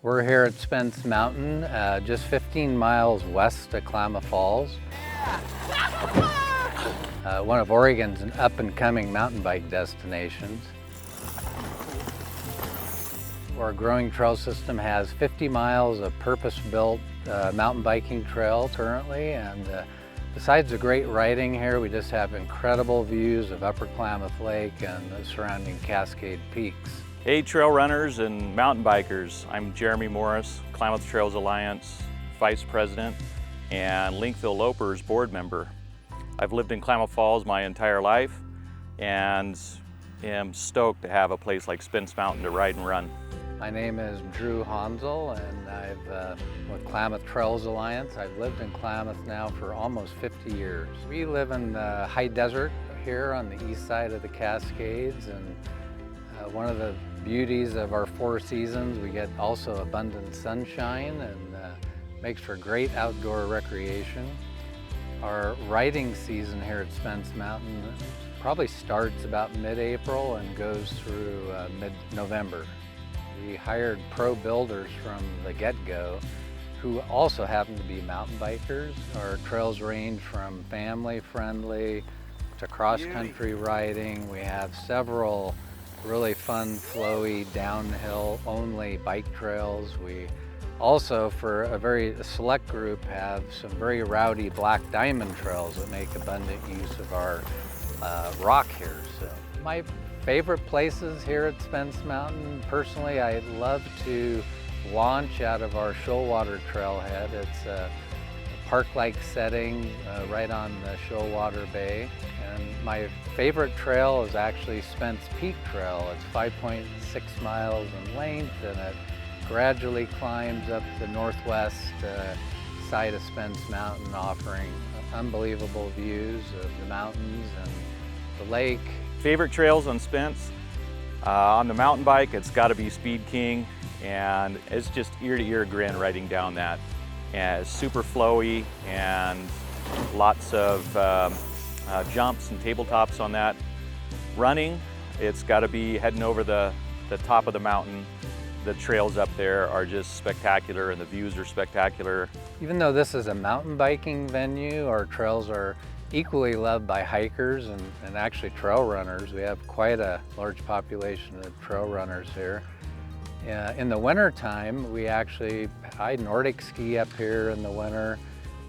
We're here at Spence Mountain, just 15 miles west of Klamath Falls. One of Oregon's up-and-coming mountain bike destinations. Our growing trail system has 50 miles of purpose-built mountain biking trail currently, and besides the great riding here, we just have incredible views of Upper Klamath Lake and the surrounding Cascade Peaks. Hey trail runners and mountain bikers, I'm Jeremy Morris, Klamath Trails Alliance Vice President and Linkville Lopers Board Member. I've lived in Klamath Falls my entire life and am stoked to have a place like Spence Mountain to ride and run. My name is Drew Hansel, and I've with Klamath Trails Alliance. I've lived in Klamath now for almost 50 years. We live in the high desert here on the east side of the Cascades, and one of the beauties of our 4 seasons, we get also abundant sunshine, and makes for great outdoor recreation. Our riding season here at Spence Mountain probably starts about mid-April and goes through mid-November. We hired pro builders from the get-go who also happen to be mountain bikers. Our trails range from family-friendly to cross-country riding. We have several really fun, flowy, downhill-only bike trails. We also, for a very select group, have some very rowdy black diamond trails that make abundant use of our rock here. So my favorite places here at Spence Mountain, personally, I love to launch out of our Shoalwater trailhead. It's a park-like setting right on the Shoalwater Bay. And my favorite trail is actually Spence Peak Trail. It's 5.6 miles in length, and it gradually climbs up the northwest side of Spence Mountain, offering unbelievable views of the mountains and the lake. Favorite trails on Spence? On the mountain bike, it's got to be Speed King, and it's just ear-to-ear grin riding down that. And it's super flowy and lots of jumps and tabletops on that. Running, it's got to be heading over the top of the mountain. The trails up there are just spectacular and the views are spectacular. Even though this is a mountain biking venue, our trails are equally loved by hikers and actually trail runners. We have quite a large population of trail runners here. In the winter time, I Nordic ski up here in the winter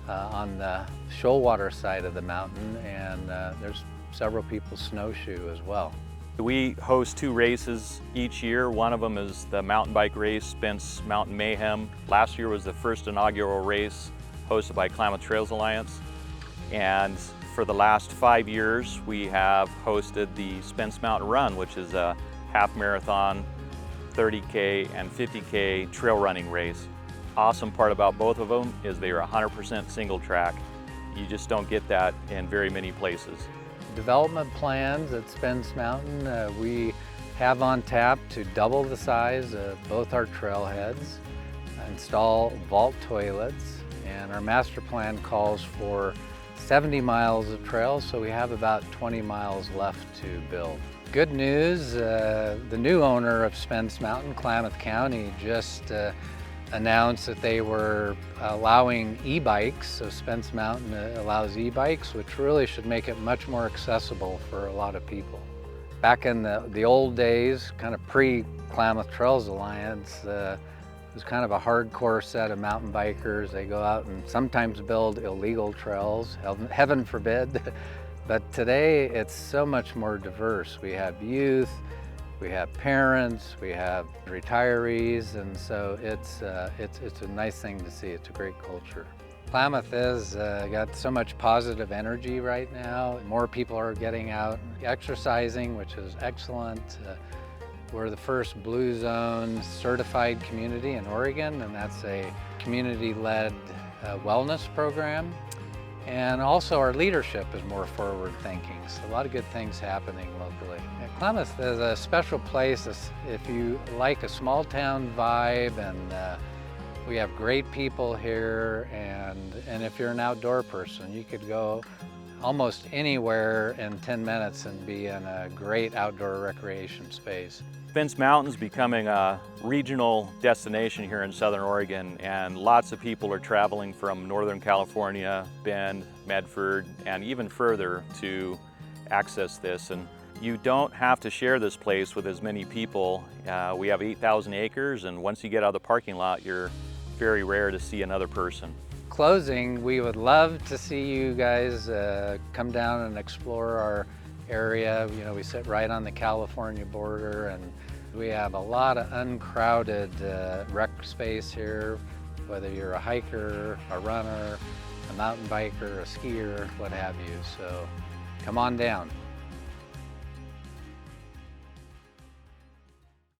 on the Shoalwater side of the mountain, and there's several people snowshoe as well. We host 2 races each year. One of them is the mountain bike race, Spence Mountain Mayhem. Last year was the first inaugural race hosted by Klamath Trails Alliance. And for the last 5 years, we have hosted the Spence Mountain Run, which is a half marathon, 30K and 50K trail running race. Awesome part about both of them is they are 100% single track. You just don't get that in very many places. Development plans at Spence Mountain, we have on tap to double the size of both our trailheads, install vault toilets, and our master plan calls for 70 miles of trails, so we have about 20 miles left to build. Good news, the new owner of Spence Mountain, Klamath County, just announced that they were allowing e-bikes. So Spence Mountain allows e-bikes, which really should make it much more accessible for a lot of people. Back in the old days, kind of pre-Klamath Trails Alliance, it was kind of a hardcore set of mountain bikers. They go out and sometimes build illegal trails, heaven forbid. But today it's so much more diverse. We have youth, we have parents, we have retirees, and so it's a nice thing to see. It's a great culture. Klamath has got so much positive energy right now. More people are getting out exercising, which is excellent. We're the first Blue Zone certified community in Oregon, and that's a community-led wellness program. And also our leadership is more forward-thinking, so a lot of good things happening locally. Klamath is a special place if you like a small town vibe, and we have great people here, and if you're an outdoor person, you could go almost anywhere in 10 minutes and be in a great outdoor recreation space. Spence Mountain's becoming a regional destination here in Southern Oregon, and lots of people are traveling from Northern California, Bend, Medford, and even further to access this. And you don't have to share this place with as many people. We have 8,000 acres, and once you get out of the parking lot, you're very rare to see another person. Closing, we would love to see you guys come down and explore our area. You know, we sit right on the California border, and we have a lot of uncrowded rec space here, whether you're a hiker, a runner, a mountain biker, a skier, what have you. So come on down.